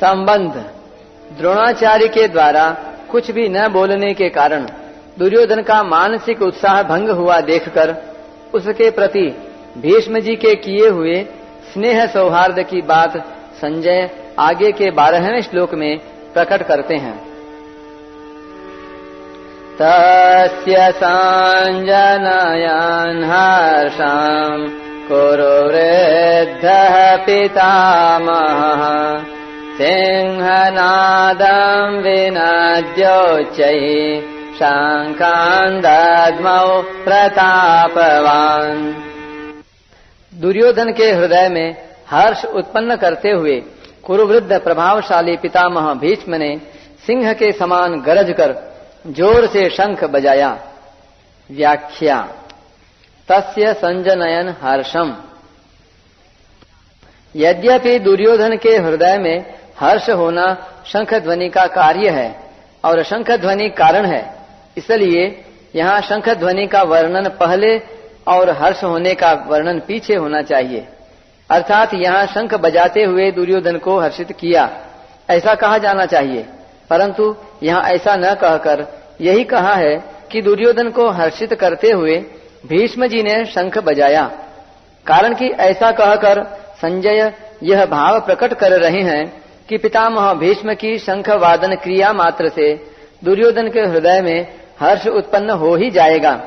संबंध। द्रोणाचार्य के द्वारा कुछ भी न बोलने के कारण दुर्योधन का मानसिक उत्साह भंग हुआ देखकर उसके प्रति भीष्म जी के किए हुए स्नेह सौहार्द की बात संजय आगे के 12वें श्लोक में प्रकट करते हैं। तस्य संजनयन् हर्षं कुरु वृद्धः पितामहः सिंहनादं विनद्योच्चैः शंखान् दद्मौ प्रतापवान्। दुर्योधन के हृदय में हर्ष उत्पन्न करते हुए कुरुवृद्ध प्रभावशाली पितामह भीष्म ने सिंह के समान गरज कर जोर से शंख बजाया। व्याख्या। तस्य संजनयन् हर्षम। यद्यपि दुर्योधन के हृदय में हर्ष होना शंख ध्वनि का कार्य है और शंख ध्वनि कारण है, इसलिए यहाँ शंख ध्वनि का वर्णन पहले और हर्ष होने का वर्णन पीछे होना चाहिए। अर्थात यहाँ शंख बजाते हुए दुर्योधन को हर्षित किया ऐसा कहा जाना चाहिए, परंतु यहाँ ऐसा न कहकर यही कहा है कि दुर्योधन को हर्षित करते हुए भीष्म जी ने शंख बजाया। कारण कि ऐसा कहकर संजय यह भाव प्रकट कर रहे हैं कि पितामह भीष्म की शंख वादन क्रिया मात्र से दुर्योधन के हृदय में हर्ष उत्पन्न हो ही जाएगा।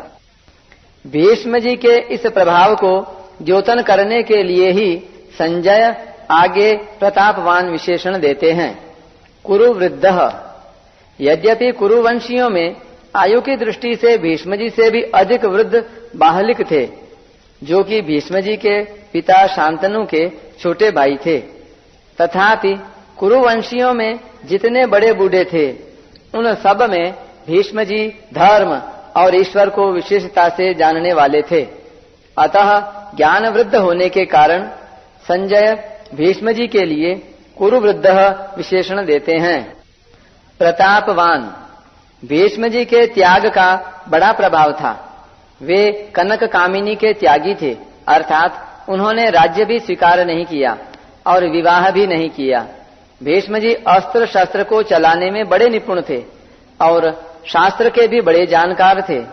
भीष्म जी के इस प्रभाव को द्योतन करने के लिए ही संजय आगे प्रतापवान विशेषण देते हैं। कुरुवृद्धः। यद्यपि कुरुवंशियों में आयु की दृष्टि से भीष्म जी से भी अधिक वृद्ध बाहलिक थे, जो कि भीष्म जी के पिता शांतनु के छोटे भाई थे, तथापि कुरुवंशियों में जितने बड़े बूढ़े थे उन सब में भीष्म जी धर्म और ईश्वर को विशेषता से जानने वाले थे। अतः ज्ञान वृद्ध होने के कारण संजय भीष्म जी के लिए कुरुवृद्ध विशेषण देते हैं। प्रतापवान। भीष्म जी के त्याग का बड़ा प्रभाव था। वे कनक कामिनी के त्यागी थे, अर्थात उन्होंने राज्य भी स्वीकार नहीं किया और विवाह भी नहीं किया। भीष्म जी अस्त्र शस्त्र को चलाने में बड़े निपुण थे और शास्त्र के भी बड़े जानकार थे।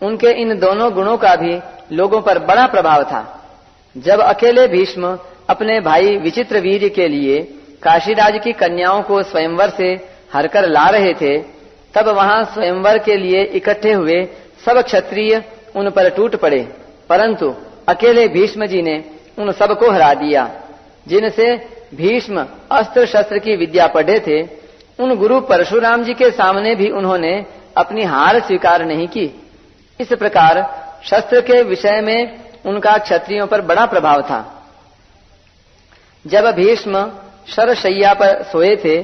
उनके इन दोनों गुणों का भी लोगों पर बड़ा प्रभाव था। जब अकेले भीष्म अपने भाई विचित्रवीर्य के लिए काशीराज की कन्याओं को स्वयंवर से हरकर ला रहे थे, तब वहां स्वयंवर के लिए इकट्ठे हुए सब क्षत्रिय उन पर टूट पड़े, परंतु अकेले भीष्म जी ने उन सबको हरा दिया। जिनसे भीष्म अस्त्र शस्त्र की विद्या पढ़े थे, उन गुरु परशुराम जी के सामने भी उन्होंने अपनी हार स्वीकार नहीं की। इस प्रकार शस्त्र के विषय में उनका क्षत्रियों पर बड़ा प्रभाव था। जब भीष्म शरशैया पर सोए थे,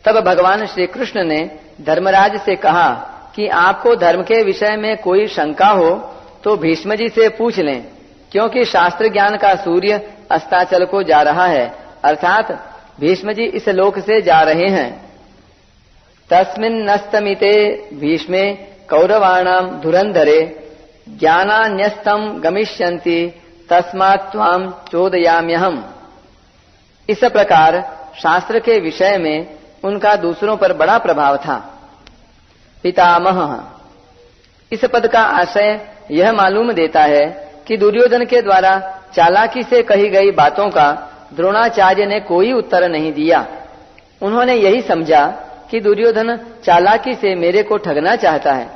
तब भगवान श्री कृष्ण ने धर्मराज से कहा कि आपको धर्म के विषय में कोई शंका हो तो भीष्म जी से पूछ लें, क्योंकि शास्त्र ज्ञान का सूर्य अस्ताचल को जा रहा है, अर्थात भीष्म जी इस लोक से जा रहे हैं। तस्मिन्नस्तमिते भीष्मे कौरवाणां धुरंधरे ज्ञानान्यस्तम गमिष्यन्ति तस्मात् त्वां चोदयाम्यहम्। इस प्रकार शास्त्र के विषय में उनका दूसरों पर बड़ा प्रभाव था। पितामह। इस पद का आशय यह मालूम देता है कि दुर्योधन के द्वारा चालाकी से कही गई बातों का द्रोणाचार्य ने कोई उत्तर नहीं दिया। उन्होंने यही समझा कि दुर्योधन चालाकी से मेरे को ठगना चाहता है,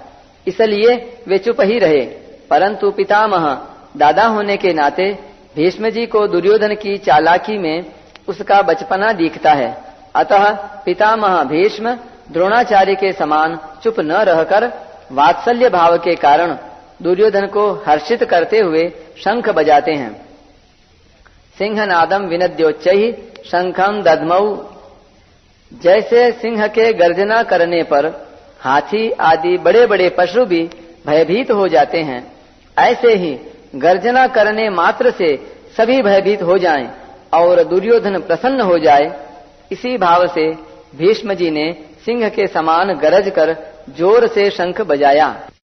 इसलिए वे चुप ही रहे। परंतु पितामह दादा होने के नाते भीष्म जी को दुर्योधन की चालाकी में उसका बचपना दिखता है। अतः पितामह भीष्म द्रोणाचार्य के समान चुप न रहकर वात्सल्य भाव के कारण दुर्योधन को हर्षित करते हुए शंख बजाते हैं। सिंहनादम विनद्योच्चैः शंखं दद्मौ। जैसे सिंह के गर्जना करने पर हाथी आदि बड़े बड़े पशु भी भयभीत हो जाते हैं, ऐसे ही गर्जना करने मात्र से सभी भयभीत हो जाएं और दुर्योधन प्रसन्न हो जाए, इसी भाव से भीष्म जी ने सिंह के समान गरज कर जोर से शंख बजाया।